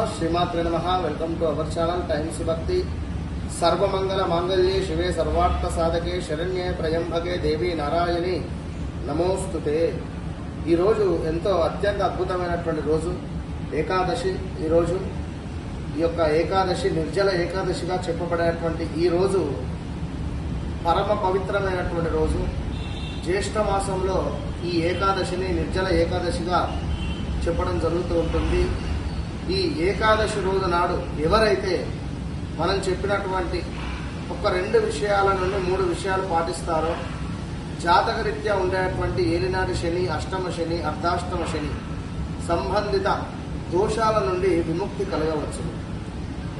श्रीमात्रे नमः। Welcome to our channel Times Bhakti. सर्वमंगल मांगल्ये शिवे सर्वार्थ साधके शरण्ये त्रयंबके देवी नारायणी नमोस्तुते। ఈ రోజు ఎంతో అత్యంత అద్భుతమైనటువంటి రోజు ఏకాదశి। ఈ రోజు ఈ యొక్క ఏకాదశి నిర్జల ఏకాదశిగా చెప్పబడేటువంటి ఈ రోజు పరమ పవిత్రమైనటువంటి రోజు। జ్యేష్ఠ మాసంలో ఈ ఏకాదశిని నిర్జల ఏకాదశిగా చెప్పడం జరుగుతూ ఉంటుంది। ఈ ఏకాదశి రోజు నాడు ఎవరైతే మనం చెప్పినటువంటి ఒక 2 విషయాల నుండి 3 విషయాలు పాటిస్తారో జాతకరీత్యా ఉండేటువంటి ఏలినాటి శని, అష్టమ శని, అర్ధాష్టమ శని సంబంధిత దోషాల నుండి విముక్తి కలగవచ్చు।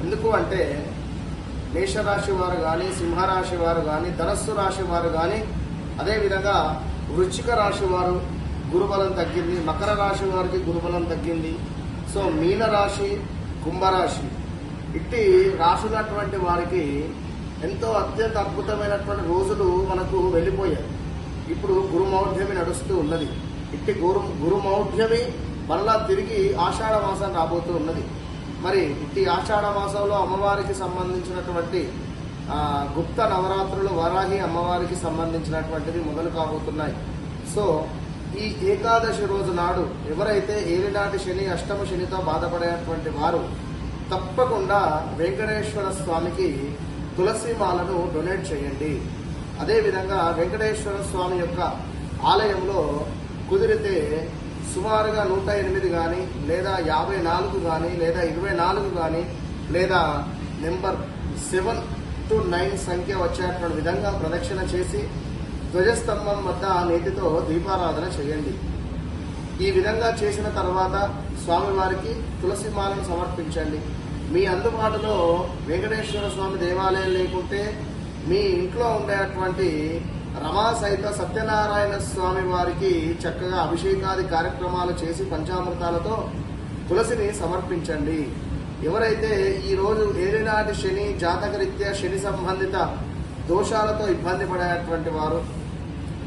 ఎందుకు అంటే మేషరాశి వారు కానీ, సింహరాశి వారు కానీ, ధనస్సు రాశి వారు కానీ, అదేవిధంగా వృశ్చిక రాశి వారు గురుబలం తగ్గింది, మకర రాశి వారికి గురుబలం తగ్గింది। సో మీనరాశి, కుంభరాశి ఇట్టి రాసున్నటువంటి వారికి ఎంతో అత్యంత అద్భుతమైనటువంటి రోజులు మనకు వెళ్ళిపోయాయి। ఇప్పుడు గురుమౌఢ్యమి నడుస్తూ ఉన్నది। ఇట్టి గురుమౌఢ్యమి మరలా తిరిగి ఆషాఢ మాసం రాబోతూ ఉన్నది। మరి ఇట్టి ఆషాఢ మాసంలో అమ్మవారికి సంబంధించినటువంటి గుప్త నవరాత్రులు వారాహి అమ్మవారికి సంబంధించినటువంటివి మొదలు కాబోతున్నాయి। సో ఈ ఏకాదశి రోజు నాడు ఎవరైతే ఏలినాటి శని, అష్టమ శనితో బాధపడేటువంటి వారు తప్పకుండా వెంకటేశ్వర స్వామికి తులసి మాలను డొనేట్ చేయండి। అదేవిధంగా వెంకటేశ్వర స్వామి యొక్క ఆలయంలో కుదిరితే సుమారుగా 108 కానీ, లేదా 54 కానీ, లేదా 24 కానీ, లేదా నెంబర్ 7 to 9 సంఖ్య వచ్చేటువంటి విధంగా ప్రదక్షిణ చేసి ధ్వజస్తంభం వద్ద నేతితో దీపారాధన చేయండి। ఈ విధంగా చేసిన తర్వాత స్వామివారికి తులసి మాలను సమర్పించండి। మీ అందుబాటులో వెంకటేశ్వర స్వామి దేవాలయం లేకుంటే మీ ఇంట్లో ఉండేటువంటి రమా సహిత సత్యనారాయణ స్వామి వారికి చక్కగా అభిషేకాది కార్యక్రమాలు చేసి పంచామృతాలతో తులసిని సమర్పించండి। ఎవరైతే ఈరోజు ఏలినాటి శని, జాతకరీత్యా శని సంబంధిత దోషాలతో ఇబ్బంది పడేటువంటి వారు,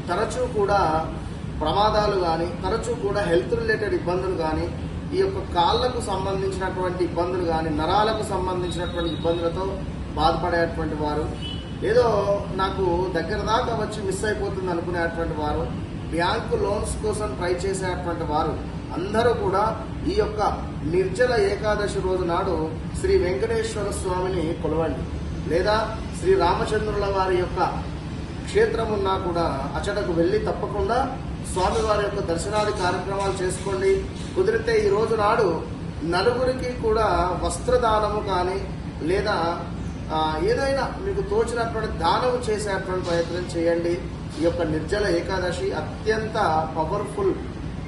తరచూ కూడా ప్రమాదాలు కానీ, తరచూ కూడా హెల్త్ రిలేటెడ్ ఇబ్బందులు కానీ, ఈ యొక్క కాళ్లకు సంబంధించినటువంటి ఇబ్బందులు కానీ, నరాలకు సంబంధించినటువంటి ఇబ్బందులతో బాధపడేటువంటి వారు, ఏదో నాకు దగ్గర దాకా వచ్చి మిస్ అయిపోతుంది అనుకునేటువంటి వారు, బ్యాంకు లోన్స్ కోసం ట్రై చేసేటువంటి వారు అందరూ కూడా ఈ యొక్క నిర్జల ఏకాదశి రోజు నాడు శ్రీ వెంకటేశ్వర స్వామిని కొలవండి, లేదా శ్రీ రామచంద్రుల వారి యొక్క క్షేత్రం ఉన్నా కూడా అచటకు వెళ్ళి తప్పకుండా స్వామివారి యొక్క దర్శనాది కార్యక్రమాలు చేసుకోండి। కుదిరితే ఈ రోజు నాడు నలుగురికి కూడా వస్త్రదానము కానీ, లేదా ఏదైనా మీకు తోచినటువంటి దానము చేసేటువంటి ప్రయత్నం చేయండి। ఈ యొక్క నిర్జల ఏకాదశి అత్యంత పవర్ఫుల్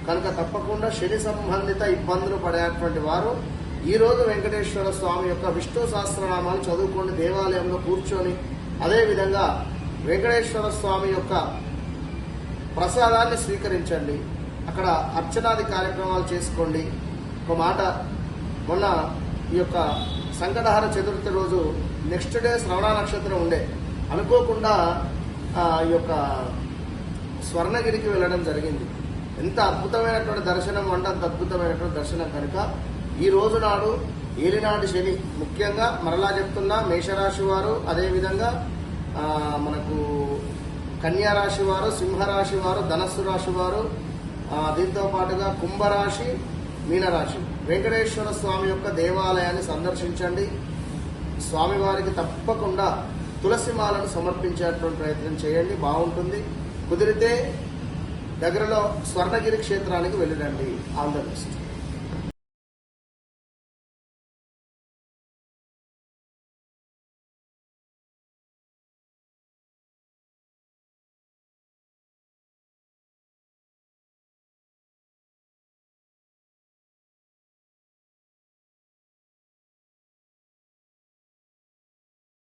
కనుక తప్పకుండా శని సంబంధిత ఇబ్బందులు పడేటువంటి వారు ఈరోజు వెంకటేశ్వర స్వామి యొక్క విష్ణు సహస్రనామాలు చదువుకోండి, దేవాలయంలో కూర్చొని। అదేవిధంగా వెంకటేశ్వర స్వామి యొక్క ప్రసాదాన్ని స్వీకరించండి, అక్కడ అర్చనాది కార్యక్రమాలు చేసుకోండి। ఒక మాట, మొన్న ఈ యొక్క సంకటహర చతుర్థి రోజు నెక్స్ట్ డే శ్రవణ నక్షత్రం ఉండే, అనుకోకుండా ఈ యొక్క స్వర్ణగిరికి వెళ్ళడం జరిగింది। ఎంత అద్భుతమైనటువంటి దర్శనం అంటే అంత అద్భుతమైనటువంటి దర్శనం కనుక ఈ రోజు నాడు ఏలినాటి శని ముఖ్యంగా మరలా చెప్తున్నా మేషరాశి వారు, అదేవిధంగా మనకు కన్యారాశి వారు, సింహరాశి వారు, ధనస్సు రాశి వారు, దీంతో పాటుగా కుంభరాశి, మీనరాశి వెంకటేశ్వర స్వామి యొక్క దేవాలయాన్ని సందర్శించండి। స్వామివారికి తప్పకుండా తులసి మాలను సమర్పించేటువంటి ప్రయత్నం చేయండి, బాగుంటుంది। కుదిరితే దగ్గరలో స్వర్ణగిరి క్షేత్రానికి వెళ్ళిరండి। All the best.